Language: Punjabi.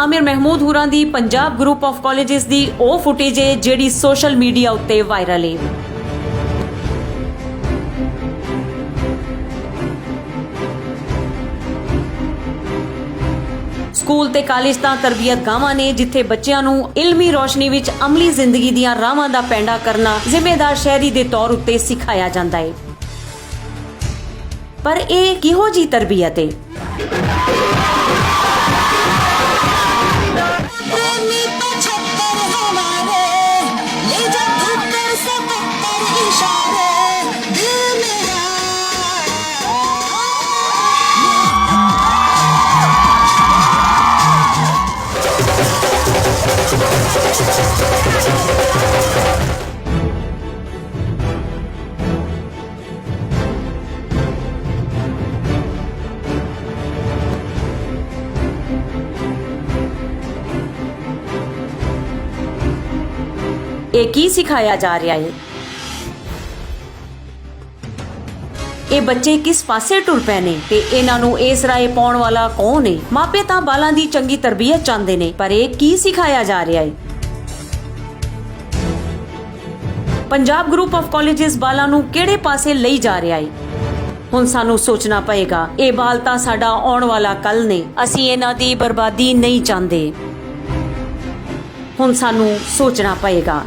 आमिर महमूद होरां दी पंजाब ग्रुप ऑफ कॉलेजेस दी ਉਹ ਫੁਟੇਜ ਹੈ ਜਿਹੜੀ ਸੋਸ਼ਲ ਮੀਡੀਆ ਉੱਤੇ ਵਾਇਰਲ ਹੈ। ਸਕੂਲ ਤੇ ਕਾਲਜ ਤਾਂ ਤਰਬੀਅਤ ਗਾਵਾਂ ਨੇ ਜਿੱਥੇ ਬੱਚਿਆਂ ਨੂੰ ਇਲਮੀ ਰੋਸ਼ਨੀ ਵਿੱਚ ਅਮਲੀ ਜ਼ਿੰਦਗੀ ਦੀਆਂ ਰਾਹਾਂ ਦਾ ਪੈਂਡਾ ਕਰਨਾ ਜ਼ਿੰਮੇਦਾਰ ਸ਼ਹਿਰੀ ਦੇ ਤੌਰ ਉੱਤੇ ਸਿਖਾਇਆ ਜਾਂਦਾ ਹੈ। ਪਰ ਇਹ ਕਿਹੋ ਜੀ ਤਰਬੀਅਤ ਹੈ? ਇਹ ਕੀ ਸਿਖਾਇਆ ਜਾ ਰਿਹਾ ਹੈ? ਇਹ ਬੱਚੇ ਕਿਸ ਪਾਸੇ ਟੁਰ ਪਏ ਨੇ ਤੇ ਇਹਨਾਂ ਨੂੰ ਇਸ ਰਾਏ ਪਾਉਣ ਵਾਲਾ ਕੌਣ ਹੈ? ਮਾਪੇ ਤਾਂ ਬਾਲਾਂ ਦੀ ਚੰਗੀ ਤਰਬੀਅਤ ਚਾਹੁੰਦੇ ਨੇ, ਪਰ ਇਹ ਕੀ ਸਿਖਾਇਆ ਜਾ ਰਿਹਾ ਹੈ? ਪੰਜਾਬ ਗਰੁੱਪ ਆਫ ਕਾਲਜਸ ਬਾਲਾਂ ਨੂੰ ਕਿਹੜੇ ਪਾਸੇ ਲਈ ਜਾ ਰਿਹਾ ਹੈ? ਹੁਣ ਸਾਨੂੰ ਸੋਚਣਾ ਪਏਗਾ। ਇਹ ਬਾਲ ਤਾਂ ਸਾਡਾ ਆਉਣ ਵਾਲਾ ਕੱਲ ਨੇ, ਅਸੀਂ ਇਹਨਾਂ ਦੀ ਬਰਬਾਦੀ ਨਹੀਂ ਚਾਹੁੰਦੇ। ਹੁਣ ਸਾਨੂੰ ਸੋਚਣਾ ਪਏਗਾ।